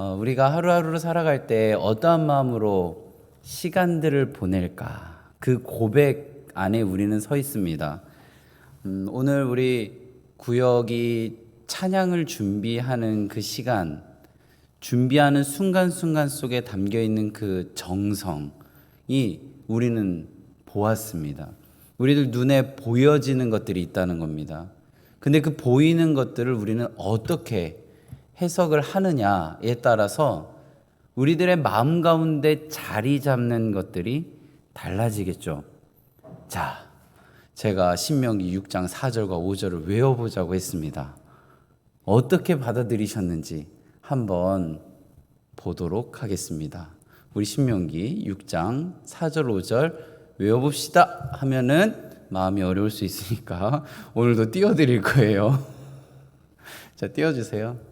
우리가 하루하루를 살아갈 때 어떠한 마음으로 시간들을 보낼까? 그 고백 안에 우리는 서 있습니다. 오늘 우리 구역이 찬양을 준비하는 그 시간, 준비하는 순간순간 속에 담겨 있는 그 정성이 우리는 보았습니다. 우리들 눈에 보여지는 것들이 있다는 겁니다. 근데 그 보이는 것들을 우리는 어떻게 해석을 하느냐에 따라서 우리들의 마음 가운데 자리 잡는 것들이 달라지겠죠. 자, 제가 신명기 6장 4절과 5절을 외워보자고 했습니다. 어떻게 받아들이셨는지 한번 보도록 하겠습니다. 우리 신명기 6장 4절 5절 외워봅시다 하면은 마음이 어려울 수 있으니까 오늘도 띄워드릴 거예요. 자, 띄워주세요.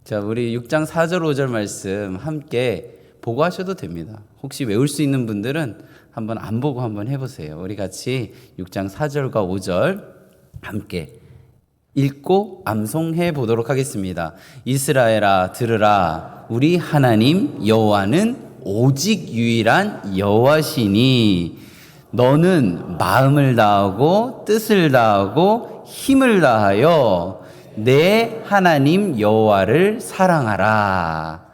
자, 우리 6장 4절 5절 말씀 함께 보고 하셔도 됩니다. 혹시 외울 수 있는 분들은 한번 안 보고 한번 해보세요. 우리 같이 6장 4절과 5절 함께 읽고 암송해 보도록 하겠습니다. 이스라엘아 들으라, 우리 하나님 여호와는 오직 유일한 여호와시니 너는 마음을 다하고 뜻을 다하고 힘을 다하여 내 하나님 여호와를 사랑하라.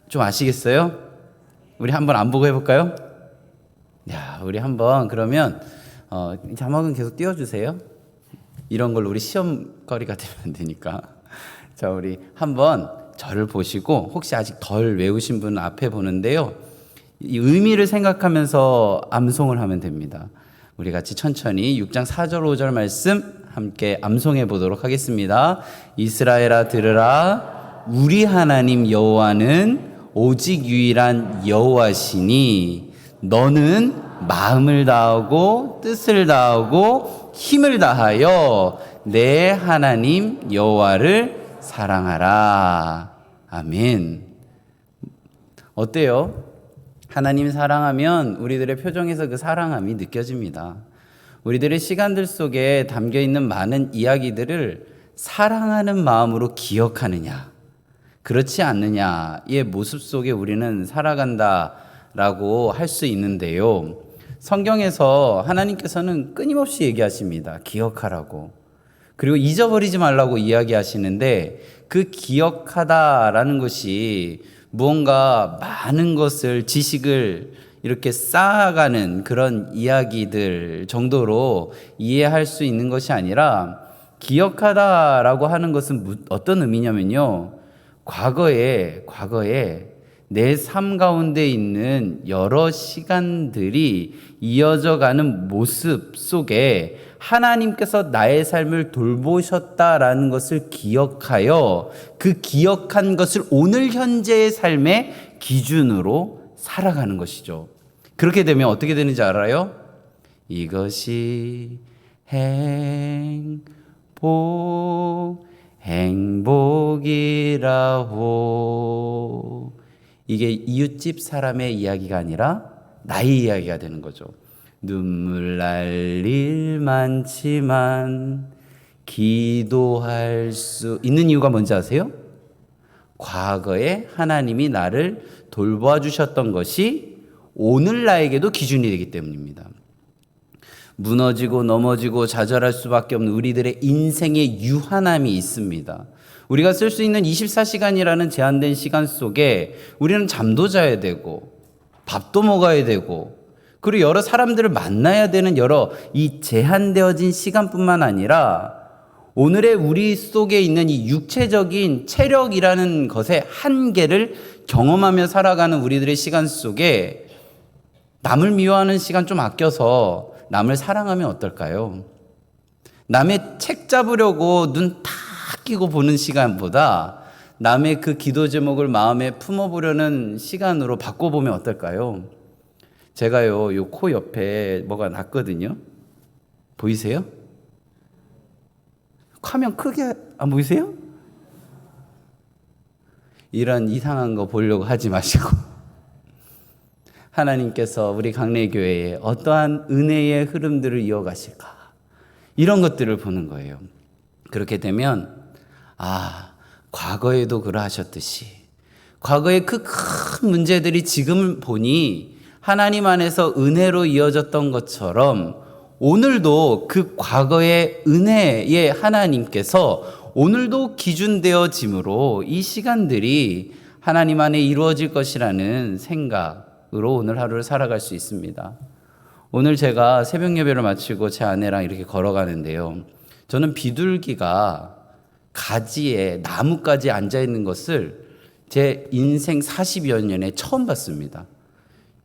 좀 아시겠어요? 우리 한번 안 보고 해볼까요? 야, 우리 한번 그러면 자막은 계속 띄워주세요. 이런 걸로 우리 시험거리가 되면 안 되니까. 자, 우리 한번 저를 보시고 혹시 아직 덜 외우신 분은 앞에 보는데요. 이 의미를 생각하면서 암송을 하면 됩니다. 우리 같이 천천히 6장 4절 5절 말씀 함께 암송해 보도록 하겠습니다. 이스라엘아 들으라, 우리 하나님 여호와는 오직 유일한 여호와시니 너는 마음을 다하고 뜻을 다하고 힘을 다하여 내 하나님 여호와를 사랑하라. 아멘. 어때요? 하나님 사랑하면 우리들의 표정에서 그 사랑함이 느껴집니다. 우리들의 시간들 속에 담겨 있는 많은 이야기들을 사랑하는 마음으로 기억하느냐, 그렇지 않느냐의 모습 속에 우리는 살아간다라고 할 수 있는데요. 성경에서 하나님께서는 끊임없이 얘기하십니다. 기억하라고. 그리고 잊어버리지 말라고 이야기하시는데 그 기억하다라는 것이 무언가 많은 것을 지식을 이렇게 쌓아가는 그런 이야기들 정도로 이해할 수 있는 것이 아니라 기억하다라고 하는 것은 어떤 의미냐면요. 과거에 내 삶 가운데 있는 여러 시간들이 이어져 가는 모습 속에 하나님께서 나의 삶을 돌보셨다라는 것을 기억하여 그 기억한 것을 오늘 현재의 삶의 기준으로 살아가는 것이죠. 그렇게 되면 어떻게 되는지 알아요? 이것이 행복이라고. 이게 이웃집 사람의 이야기가 아니라 나의 이야기가 되는 거죠. 눈물 날 일 많지만 기도할 수 있는 이유가 뭔지 아세요? 과거에 하나님이 나를 돌보아 주셨던 것이 오늘 나에게도 기준이 되기 때문입니다. 무너지고 넘어지고 좌절할 수밖에 없는 우리들의 인생의 유한함이 있습니다. 우리가 쓸 수 있는 24시간이라는 제한된 시간 속에 우리는 잠도 자야 되고 밥도 먹어야 되고 그리고 여러 사람들을 만나야 되는 여러 이 제한되어진 시간뿐만 아니라 오늘의 우리 속에 있는 이 육체적인 체력이라는 것의 한계를 경험하며 살아가는 우리들의 시간 속에 남을 미워하는 시간 좀 아껴서 남을 사랑하면 어떨까요? 남의 책 잡으려고 눈 딱 끼고 보는 시간보다 남의 그 기도 제목을 마음에 품어보려는 시간으로 바꿔보면 어떨까요? 제가요, 요 코 옆에 뭐가 났거든요. 보이세요? 화면 크게 안 보이세요? 이런 이상한 거 보려고 하지 마시고 하나님께서 우리 강례교회에 어떠한 은혜의 흐름들을 이어가실까? 이런 것들을 보는 거예요. 그렇게 되면 과거에도 그러하셨듯이 과거의 그 큰 문제들이 지금 보니 하나님 안에서 은혜로 이어졌던 것처럼 오늘도 그 과거의 은혜의 하나님께서 오늘도 기준되어짐으로 이 시간들이 하나님 안에 이루어질 것이라는 생각으로 오늘 하루를 살아갈 수 있습니다. 오늘 제가 새벽 예배를 마치고 제 아내랑 이렇게 걸어가는데요. 저는 비둘기가 가지에 나뭇가지에 앉아 있는 것을 제 인생 40여 년에 처음 봤습니다.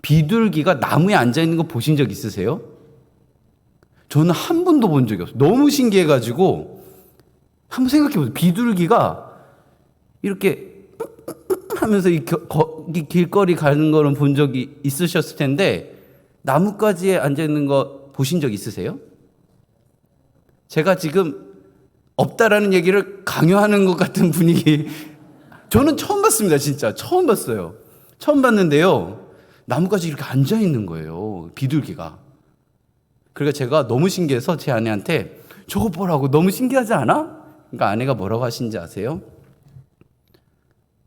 비둘기가 나무에 앉아 있는 거 보신 적 있으세요? 저는 한 번도 본 적이 없어요. 너무 신기해가지고 한번 생각해 보세요. 비둘기가 이렇게 하면서 이 길거리 가는 거는 본 적이 있으셨을 텐데 나뭇가지에 앉아 있는 거 보신 적 있으세요? 제가 지금 없다라는 얘기를 강요하는 것 같은 분위기. 저는 처음 봤습니다. 진짜 처음 봤어요. 처음 봤는데요. 나뭇가지 이렇게 앉아 있는 거예요. 비둘기가. 그러니까 제가 너무 신기해서 제 아내한테 저거 보라고, 너무 신기하지 않아? 그러니까 아내가 뭐라고 하신지 아세요?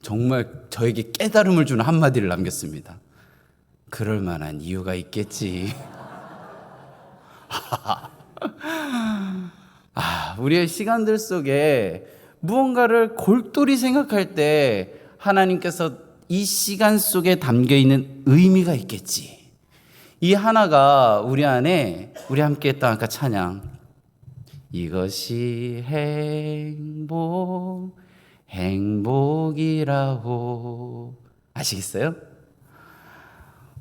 정말 저에게 깨달음을 주는 한마디를 남겼습니다. 그럴 만한 이유가 있겠지. 우리의 시간들 속에 무언가를 골똘히 생각할 때 하나님께서 이 시간 속에 담겨 있는 의미가 있겠지. 이 하나가 우리 안에, 우리 함께 했던 아까 찬양, 이것이 행복이라고 아시겠어요?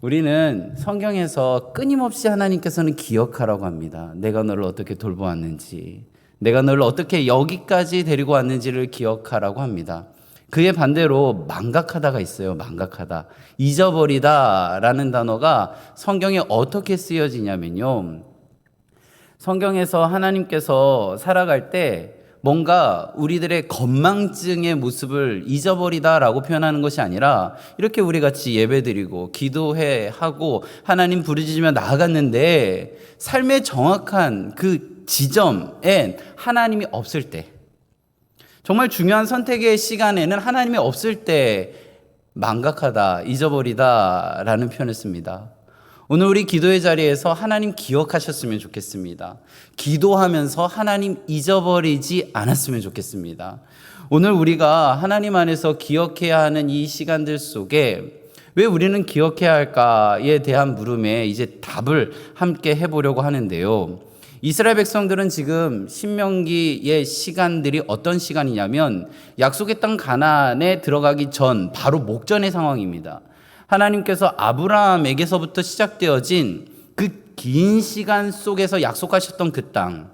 우리는 성경에서 끊임없이 하나님께서는 기억하라고 합니다. 내가 너를 어떻게 돌보았는지, 내가 너를 어떻게 여기까지 데리고 왔는지를 기억하라고 합니다. 그의 반대로 망각하다가 있어요. 망각하다. 잊어버리다라는 단어가 성경에 어떻게 쓰여지냐면요. 성경에서 하나님께서 살아갈 때 뭔가 우리들의 건망증의 모습을 잊어버리다라고 표현하는 것이 아니라 이렇게 우리 같이 예배드리고 기도해 하고 하나님 부르짖으며 나아갔는데 삶의 정확한 그 지점엔 하나님이 없을 때, 정말 중요한 선택의 시간에는 하나님이 없을 때 망각하다, 잊어버리다라는 표현을 씁니다. 오늘 우리 기도의 자리에서 하나님 기억하셨으면 좋겠습니다. 기도하면서 하나님 잊어버리지 않았으면 좋겠습니다. 오늘 우리가 하나님 안에서 기억해야 하는 이 시간들 속에 왜 우리는 기억해야 할까에 대한 물음에 이제 답을 함께 해보려고 하는데요. 이스라엘 백성들은 지금 신명기의 시간들이 어떤 시간이냐면 약속의 땅 가나안에 들어가기 전 바로 목전의 상황입니다. 하나님께서 아브라함에게서부터 시작되어진 그 긴 시간 속에서 약속하셨던 그 땅,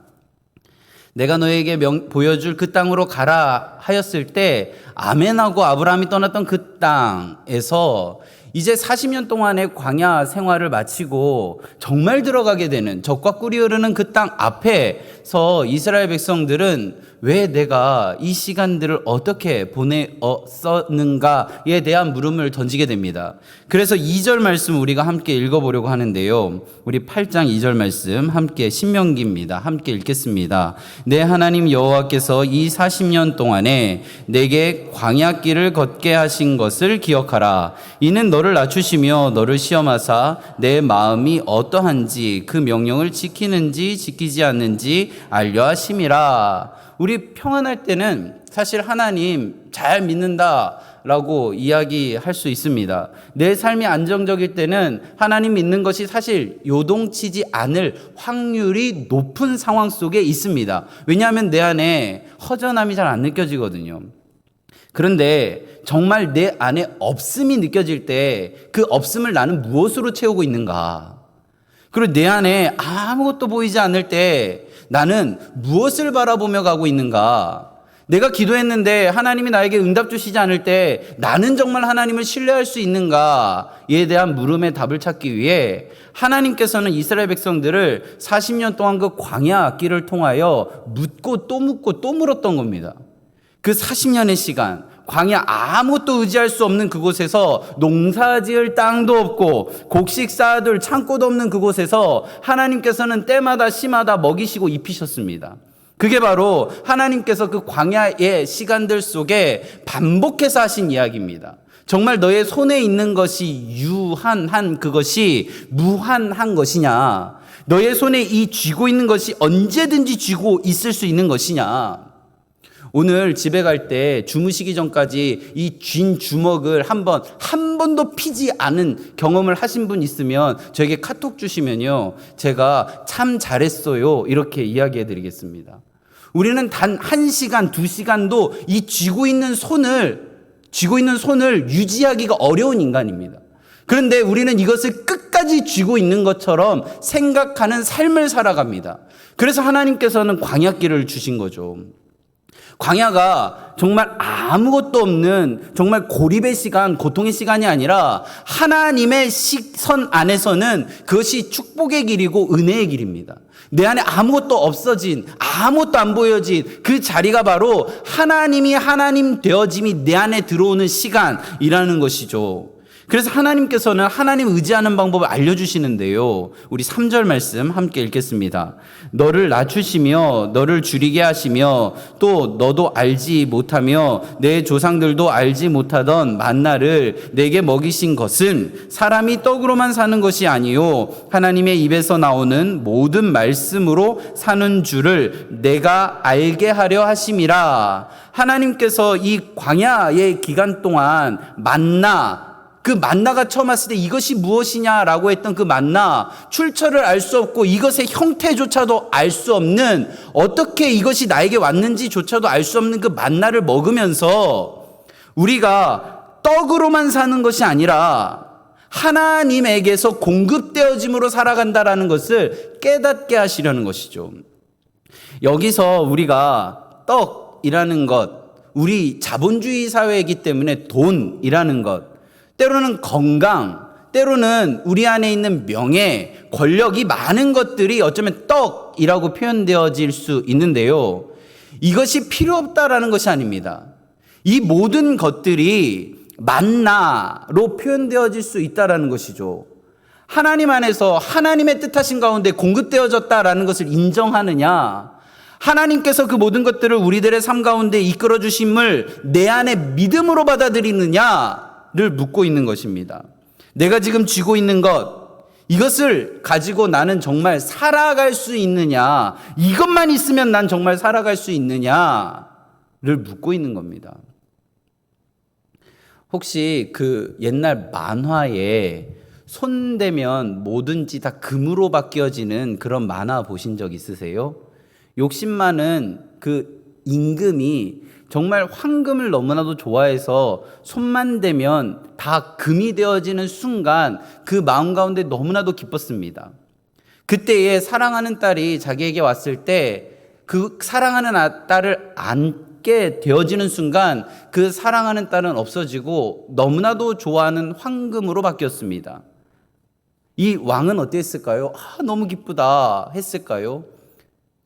내가 너에게 보여줄 그 땅으로 가라 하였을 때 아멘하고 아브라함이 떠났던 그 땅에서 이제 40년 동안의 광야 생활을 마치고 정말 들어가게 되는 적과 꿀이 흐르는 그 땅 앞에서 이스라엘 백성들은 왜 내가 이 시간들을 어떻게 보내었는가에 대한 물음을 던지게 됩니다. 그래서 2절 말씀 우리가 함께 읽어보려고 하는데요. 우리 8장 2절 말씀 함께 신명기입니다. 함께 읽겠습니다. 내 하나님 여호와께서 이 40년 동안에 내게 광야길을 걷게 하신 것을 기억하라. 이는 너를 낮추시며 너를 시험하사 내 마음이 어떠한지 그 명령을 지키는지 지키지 않는지 알려 하심이라. 우리 평안할 때는 사실 하나님 잘 믿는다라고 이야기할 수 있습니다. 내 삶이 안정적일 때는 하나님 믿는 것이 사실 요동치지 않을 확률이 높은 상황 속에 있습니다. 왜냐하면 내 안에 허전함이 잘 안 느껴지거든요. 그런데 정말 내 안에 없음이 느껴질 때 그 없음을 나는 무엇으로 채우고 있는가? 그리고 내 안에 아무것도 보이지 않을 때 나는 무엇을 바라보며 가고 있는가? 내가 기도했는데 하나님이 나에게 응답 주시지 않을 때 나는 정말 하나님을 신뢰할 수 있는가에 대한 물음의 답을 찾기 위해 하나님께서는 이스라엘 백성들을 40년 동안 그 광야 길을 통하여 묻고 또 물었던 겁니다. 그 40년의 시간, 광야 아무것도 의지할 수 없는 그곳에서 농사 지을 땅도 없고 곡식 쌓아둘 창고도 없는 그곳에서 하나님께서는 때마다 시마다 먹이시고 입히셨습니다. 그게 바로 하나님께서 그 광야의 시간들 속에 반복해서 하신 이야기입니다. 정말 너의 손에 있는 것이 유한한 그것이 무한한 것이냐? 너의 손에 이 쥐고 있는 것이 언제든지 쥐고 있을 수 있는 것이냐? 오늘 집에 갈 때 주무시기 전까지 이 쥔 주먹을 한 번도 피지 않은 경험을 하신 분 있으면 저에게 카톡 주시면요. 제가 참 잘했어요. 이렇게 이야기해 드리겠습니다. 우리는 단 1시간, 2시간도 이 쥐고 있는 손을 유지하기가 어려운 인간입니다. 그런데 우리는 이것을 끝까지 쥐고 있는 것처럼 생각하는 삶을 살아갑니다. 그래서 하나님께서는 광야길을 주신 거죠. 광야가 정말 아무것도 없는 정말 고립의 시간, 고통의 시간이 아니라 하나님의 시선 안에서는 그것이 축복의 길이고 은혜의 길입니다. 내 안에 아무것도 없어진, 아무것도 안 보여진 그 자리가 바로 하나님이 하나님 되어짐이 내 안에 들어오는 시간이라는 것이죠. 그래서 하나님께서는 하나님 의지하는 방법을 알려주시는데요. 우리 3절 말씀 함께 읽겠습니다. 너를 낮추시며 너를 줄이게 하시며 또 너도 알지 못하며 내 조상들도 알지 못하던 만나를 내게 먹이신 것은 사람이 떡으로만 사는 것이 아니요 하나님의 입에서 나오는 모든 말씀으로 사는 줄을 내가 알게 하려 하심이라. 하나님께서 이 광야의 기간 동안 그 만나가 처음 왔을 때 이것이 무엇이냐라고 했던 그 만나, 출처를 알 수 없고 이것의 형태조차도 알 수 없는, 어떻게 이것이 나에게 왔는지조차도 알 수 없는 그 만나를 먹으면서 우리가 떡으로만 사는 것이 아니라 하나님에게서 공급되어짐으로 살아간다라는 것을 깨닫게 하시려는 것이죠. 여기서 우리가 떡이라는 것, 우리 자본주의 사회이기 때문에 돈이라는 것, 때로는 건강, 때로는 우리 안에 있는 명예, 권력이 많은 것들이 어쩌면 떡이라고 표현되어질 수 있는데요. 이것이 필요 없다라는 것이 아닙니다. 이 모든 것들이 만나로 표현되어질 수 있다라는 것이죠. 하나님 안에서 하나님의 뜻하신 가운데 공급되어졌다라는 것을 인정하느냐, 하나님께서 그 모든 것들을 우리들의 삶 가운데 이끌어 주심을 내 안에 믿음으로 받아들이느냐 를 묻고 있는 것입니다. 내가 지금 쥐고 있는 것, 이것을 가지고 나는 정말 살아갈 수 있느냐, 이것만 있으면 난 정말 살아갈 수 있느냐를 묻고 있는 겁니다. 혹시 그 옛날 만화에 손 대면 뭐든지 다 금으로 바뀌어지는 그런 만화 보신 적 있으세요? 욕심 많은 그 임금이 정말 황금을 너무나도 좋아해서 손만 대면 다 금이 되어지는 순간 그 마음 가운데 너무나도 기뻤습니다. 그때에 사랑하는 딸이 자기에게 왔을 때 그 사랑하는 딸을 안게 되어지는 순간 그 사랑하는 딸은 없어지고 너무나도 좋아하는 황금으로 바뀌었습니다. 이 왕은 어땠을까요? 너무 기쁘다 했을까요?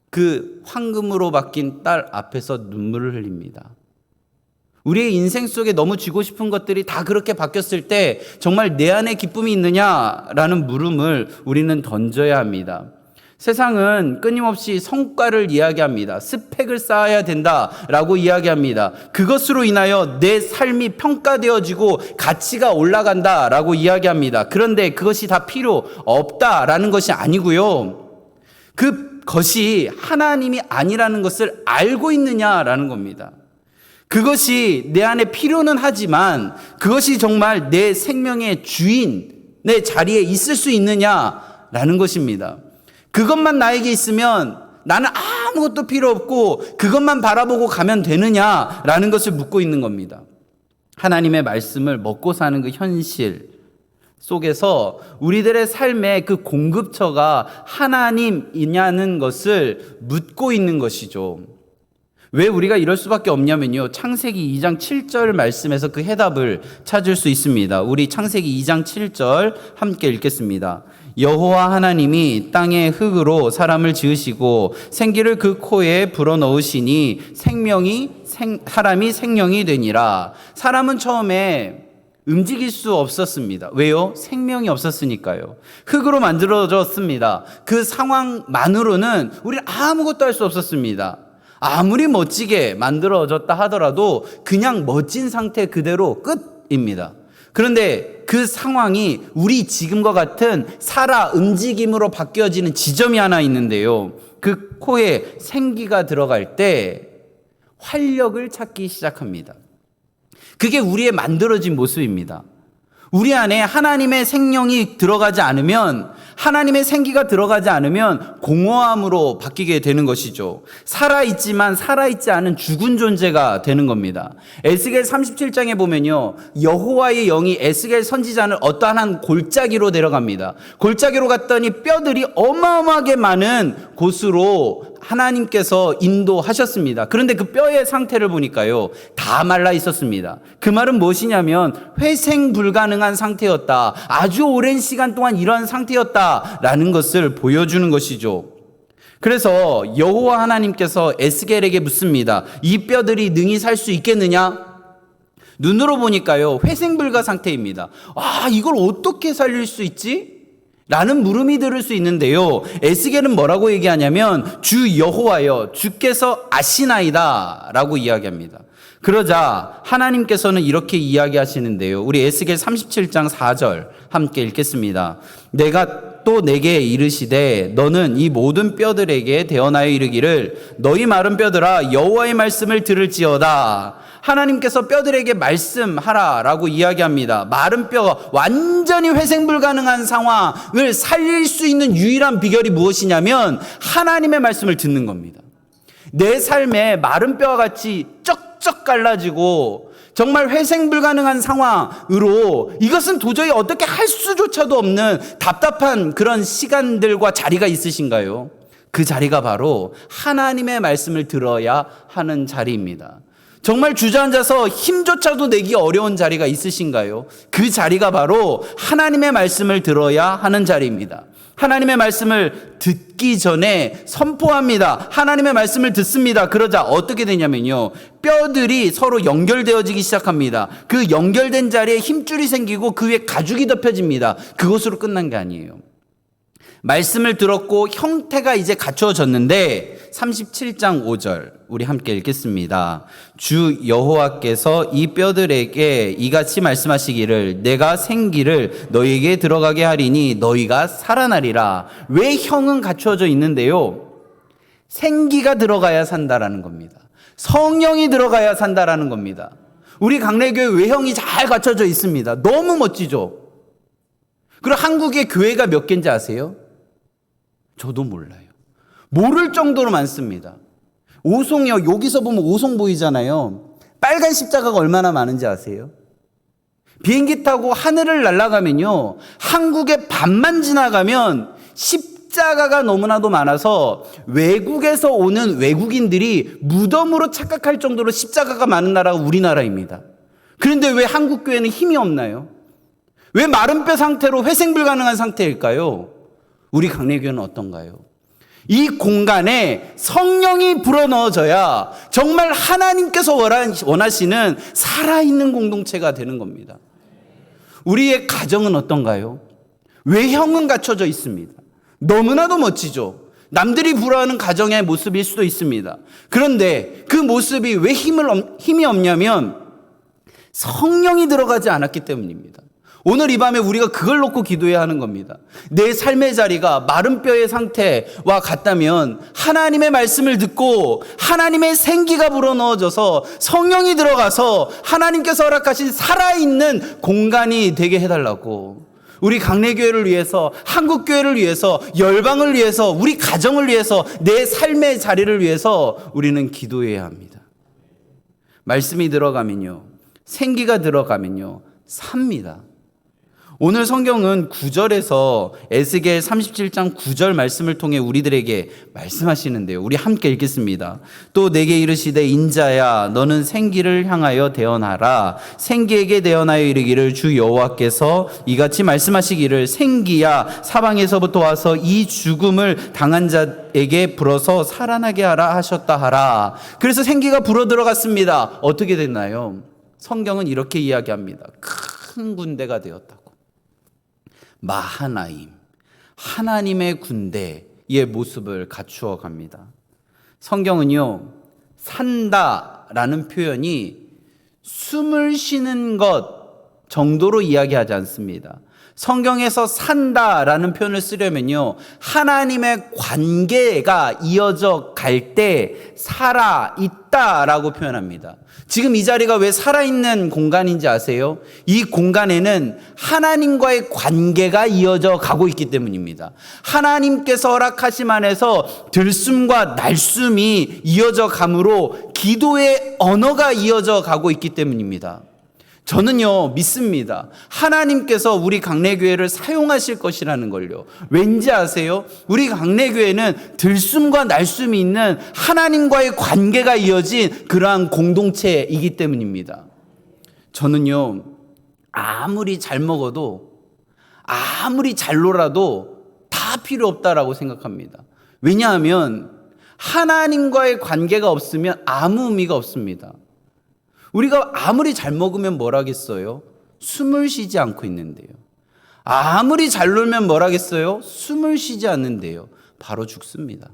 그 황금으로 바뀐 딸 앞에서 눈물을 흘립니다. 우리의 인생 속에 너무 쥐고 싶은 것들이 다 그렇게 바뀌었을 때 정말 내 안에 기쁨이 있느냐라는 물음을 우리는 던져야 합니다. 세상은 끊임없이 성과를 이야기합니다. 스펙을 쌓아야 된다라고 이야기합니다. 그것으로 인하여 내 삶이 평가되어지고 가치가 올라간다라고 이야기합니다. 그런데 그것이 다 필요 없다라는 것이 아니고요. 그것이 하나님이 아니라는 것을 알고 있느냐라는 겁니다. 그것이 내 안에 필요는 하지만 그것이 정말 내 생명의 주인의 자리에 있을 수 있느냐라는 것입니다. 그것만 나에게 있으면 나는 아무것도 필요 없고 그것만 바라보고 가면 되느냐라는 것을 묻고 있는 겁니다. 하나님의 말씀을 먹고 사는 그 현실 속에서 우리들의 삶의 그 공급처가 하나님이냐는 것을 묻고 있는 것이죠. 왜 우리가 이럴 수밖에 없냐면요, 창세기 2장 7절 말씀에서 그 해답을 찾을 수 있습니다. 우리 창세기 2장 7절 함께 읽겠습니다. 여호와 하나님이 땅의 흙으로 사람을 지으시고 생기를 그 코에 불어넣으시니 사람이 생명이 되니라. 사람은 처음에 움직일 수 없었습니다. 왜요? 생명이 없었으니까요. 흙으로 만들어졌습니다. 그 상황만으로는 우리는 아무것도 할 수 없었습니다. 아무리 멋지게 만들어졌다 하더라도 그냥 멋진 상태 그대로 끝입니다. 그런데 그 상황이 우리 지금과 같은 살아 움직임으로 바뀌어지는 지점이 하나 있는데요. 그 코에 생기가 들어갈 때 활력을 찾기 시작합니다. 그게 우리의 만들어진 모습입니다. 우리 안에 하나님의 생명이 들어가지 않으면, 하나님의 생기가 들어가지 않으면 공허함으로 바뀌게 되는 것이죠. 살아있지만 살아있지 않은 죽은 존재가 되는 겁니다. 에스겔 37장에 보면요, 여호와의 영이 에스겔 선지자를 어떠한 한 골짜기로 데려갑니다. 골짜기로 갔더니 뼈들이 어마어마하게 많은 곳으로 하나님께서 인도하셨습니다. 그런데 그 뼈의 상태를 보니까요, 다 말라 있었습니다. 그 말은 무엇이냐면 회생 불가능한 상태였다. 아주 오랜 시간 동안 이러한 상태였다라는 것을 보여주는 것이죠. 그래서 여호와 하나님께서 에스겔에게 묻습니다. 이 뼈들이 능히 살 수 있겠느냐? 눈으로 보니까요, 회생 불가 상태입니다. 이걸 어떻게 살릴 수 있지? 라는 물음이 들을 수 있는데요. 에스겔은 뭐라고 얘기하냐면 주 여호와여, 주께서 아시나이다 라고 이야기합니다. 그러자 하나님께서는 이렇게 이야기하시는데요. 우리 에스겔 37장 4절 함께 읽겠습니다. 내가 또 내게 이르시되 너는 이 모든 뼈들에게 대언하여 이르기를 너희 마른 뼈들아 여호와의 말씀을 들을지어다. 하나님께서 뼈들에게 말씀하라라고 이야기합니다. 마른 뼈가 완전히 회생 불가능한 상황을 살릴 수 있는 유일한 비결이 무엇이냐면 하나님의 말씀을 듣는 겁니다. 내 삶에 마른 뼈와 같이 쩍쩍 갈라지고 정말 회생 불가능한 상황으로 이것은 도저히 어떻게 할 수조차도 없는 답답한 그런 시간들과 자리가 있으신가요? 그 자리가 바로 하나님의 말씀을 들어야 하는 자리입니다. 정말 주저앉아서 힘조차도 내기 어려운 자리가 있으신가요? 그 자리가 바로 하나님의 말씀을 들어야 하는 자리입니다. 하나님의 말씀을 듣기 전에 선포합니다. 하나님의 말씀을 듣습니다. 그러자 어떻게 되냐면요, 뼈들이 서로 연결되어지기 시작합니다. 그 연결된 자리에 힘줄이 생기고 그 위에 가죽이 덮여집니다. 그것으로 끝난 게 아니에요. 말씀을 들었고 형태가 이제 갖추어졌는데 37장 5절 우리 함께 읽겠습니다. 주 여호와께서 이 뼈들에게 이같이 말씀하시기를 내가 생기를 너희에게 들어가게 하리니 너희가 살아나리라. 왜 형은 갖추어져 있는데요? 생기가 들어가야 산다라는 겁니다. 성령이 들어가야 산다라는 겁니다. 우리 강래교회 외형이 잘 갖춰져 있습니다. 너무 멋지죠? 그리고 한국의 교회가 몇 개인지 아세요? 저도 몰라요. 모를 정도로 많습니다. 오송이요. 여기서 보면 오송 보이잖아요. 빨간 십자가가 얼마나 많은지 아세요? 비행기 타고 하늘을 날아가면요, 한국의 반만 지나가면 십자가가 너무나도 많아서 외국에서 오는 외국인들이 무덤으로 착각할 정도로 십자가가 많은 나라가 우리나라입니다. 그런데 왜 한국 교회는 힘이 없나요? 왜 마른 뼈 상태로 회생 불가능한 상태일까요? 우리 강래교회는 어떤가요? 이 공간에 성령이 불어넣어져야 정말 하나님께서 원하시는 살아있는 공동체가 되는 겁니다. 우리의 가정은 어떤가요? 외형은 갖춰져 있습니다. 너무나도 멋지죠. 남들이 부러워하는 가정의 모습일 수도 있습니다. 그런데 그 모습이 왜 힘이 없냐면 성령이 들어가지 않았기 때문입니다. 오늘 이 밤에 우리가 그걸 놓고 기도해야 하는 겁니다. 내 삶의 자리가 마른 뼈의 상태와 같다면 하나님의 말씀을 듣고 하나님의 생기가 불어넣어져서 성령이 들어가서 하나님께서 허락하신 살아있는 공간이 되게 해달라고, 우리 강래교회를 위해서, 한국교회를 위해서, 열방을 위해서, 우리 가정을 위해서, 내 삶의 자리를 위해서 우리는 기도해야 합니다. 말씀이 들어가면요, 생기가 들어가면요, 삽니다. 오늘 성경은 9절에서 에스겔 37장 9절 말씀을 통해 우리들에게 말씀하시는데요. 우리 함께 읽겠습니다. 또 내게 이르시되 인자야 너는 생기를 향하여 대언하라. 생기에게 대언하여 이르기를 주 여호와께서 이같이 말씀하시기를 생기야 사방에서부터 와서 이 죽음을 당한 자에게 불어서 살아나게 하라 하셨다 하라. 그래서 생기가 불어 들어갔습니다. 어떻게 됐나요? 성경은 이렇게 이야기합니다. 큰 군대가 되었다고. 마하나임, 하나님의 군대의 모습을 갖추어 갑니다. 성경은요, 산다라는 표현이 숨을 쉬는 것 정도로 이야기하지 않습니다. 성경에서 산다라는 표현을 쓰려면요, 하나님의 관계가 이어져 갈 때 살아있다라고 표현합니다. 지금 이 자리가 왜 살아있는 공간인지 아세요? 이 공간에는 하나님과의 관계가 이어져 가고 있기 때문입니다. 하나님께서 허락하심 안에서 들숨과 날숨이 이어져 가므로 기도의 언어가 이어져 가고 있기 때문입니다. 저는요, 믿습니다. 하나님께서 우리 강내교회를 사용하실 것이라는 걸요. 왠지 아세요? 우리 강내교회는 들숨과 날숨이 있는 하나님과의 관계가 이어진 그러한 공동체이기 때문입니다. 저는요, 아무리 잘 먹어도, 아무리 잘 놀아도 다 필요 없다라고 생각합니다. 왜냐하면 하나님과의 관계가 없으면 아무 의미가 없습니다. 우리가 아무리 잘 먹으면 뭘 하겠어요? 숨을 쉬지 않고 있는데요. 아무리 잘 놀면 뭘 하겠어요? 숨을 쉬지 않는데요. 바로 죽습니다.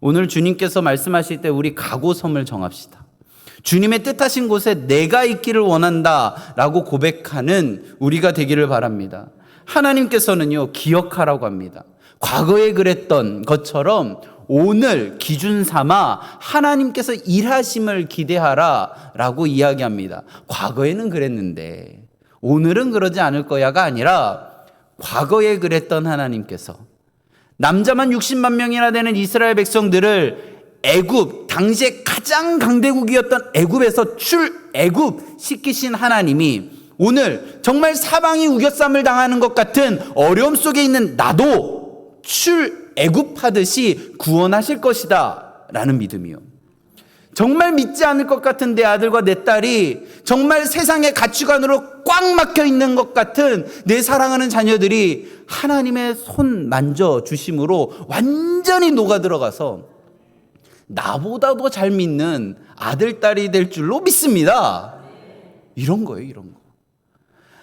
오늘 주님께서 말씀하실 때 우리 각오섬을 정합시다. 주님의 뜻하신 곳에 내가 있기를 원한다라고 고백하는 우리가 되기를 바랍니다. 하나님께서는요, 기억하라고 합니다. 과거에 그랬던 것처럼 오늘 기준 삼아 하나님께서 일하심을 기대하라 라고 이야기합니다. 과거에는 그랬는데 오늘은 그러지 않을 거야가 아니라 과거에 그랬던 하나님께서 남자만 60만 명이나 되는 이스라엘 백성들을 애굽, 당시에 가장 강대국이었던 애굽에서 출애굽 시키신 하나님이 오늘 정말 사방이 우겨쌈을 당하는 것 같은 어려움 속에 있는 나도 출애굽하듯이 구원하실 것이다 라는 믿음이요. 정말 믿지 않을 것 같은 내 아들과 내 딸이 정말 세상의 가치관으로 꽉 막혀 있는 것 같은 내 사랑하는 자녀들이 하나님의 손 만져주심으로 완전히 녹아들어가서 나보다 더 잘 믿는 아들, 딸이 될 줄로 믿습니다. 이런 거예요, 이런 거.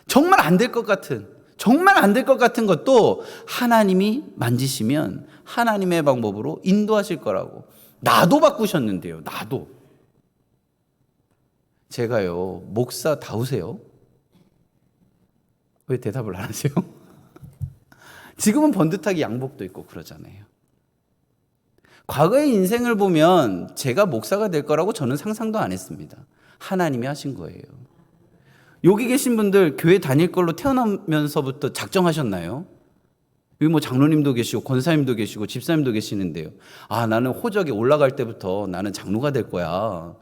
정말 안 될 것 같은, 정말 안 될 것 같은 것도 하나님이 만지시면 하나님의 방법으로 인도하실 거라고. 나도 바꾸셨는데요, 나도. 제가요, 목사 다우세요? 왜 대답을 안 하세요? 지금은 번듯하게 양복도 입고 그러잖아요. 과거의 인생을 보면 제가 목사가 될 거라고 저는 상상도 안 했습니다. 하나님이 하신 거예요. 여기 계신 분들 교회 다닐 걸로 태어나면서부터 작정하셨나요? 여기 뭐 장로님도 계시고 권사님도 계시고 집사님도 계시는데요. 아, 나는 호적에 올라갈 때부터 나는 장로가 될 거야.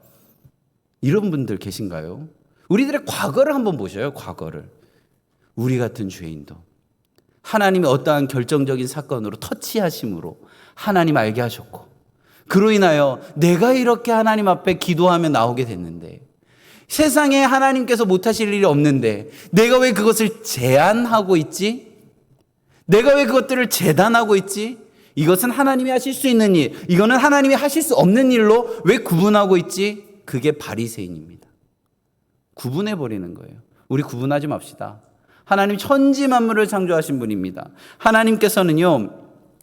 이런 분들 계신가요? 우리들의 과거를 한번 보셔요, 과거를. 우리 같은 죄인도 하나님이 어떠한 결정적인 사건으로 터치하심으로 하나님 알게 하셨고, 그로 인하여 내가 이렇게 하나님 앞에 기도하며 나오게 됐는데, 세상에 하나님께서 못하실 일이 없는데 내가 왜 그것을 제한하고 있지? 내가 왜 그것들을 재단하고 있지? 이것은 하나님이 하실 수 있는 일, 이거는 하나님이 하실 수 없는 일로 왜 구분하고 있지? 그게 바리새인입니다. 구분해버리는 거예요. 우리 구분하지 맙시다. 하나님 천지 만물을 창조하신 분입니다. 하나님께서는요,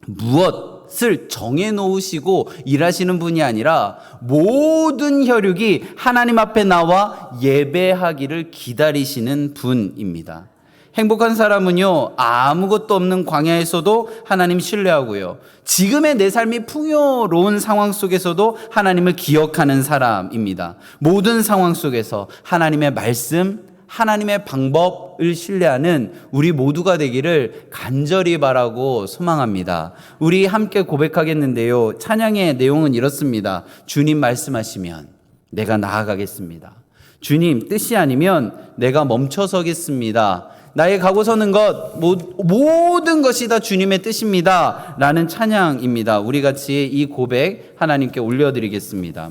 무엇을 정해놓으시고 일하시는 분이 아니라 모든 혈육이 하나님 앞에 나와 예배하기를 기다리시는 분입니다. 행복한 사람은요, 아무것도 없는 광야에서도 하나님 신뢰하고요, 지금의 내 삶이 풍요로운 상황 속에서도 하나님을 기억하는 사람입니다. 모든 상황 속에서 하나님의 말씀, 하나님의 방법을 신뢰하는 우리 모두가 되기를 간절히 바라고 소망합니다. 우리 함께 고백하겠는데요, 찬양의 내용은 이렇습니다. 주님 말씀하시면 내가 나아가겠습니다. 주님 뜻이 아니면 내가 멈춰서겠습니다. 나의 가고 서는 것 모든 것이 다 주님의 뜻입니다 라는 찬양입니다. 우리 같이 이 고백 하나님께 올려드리겠습니다.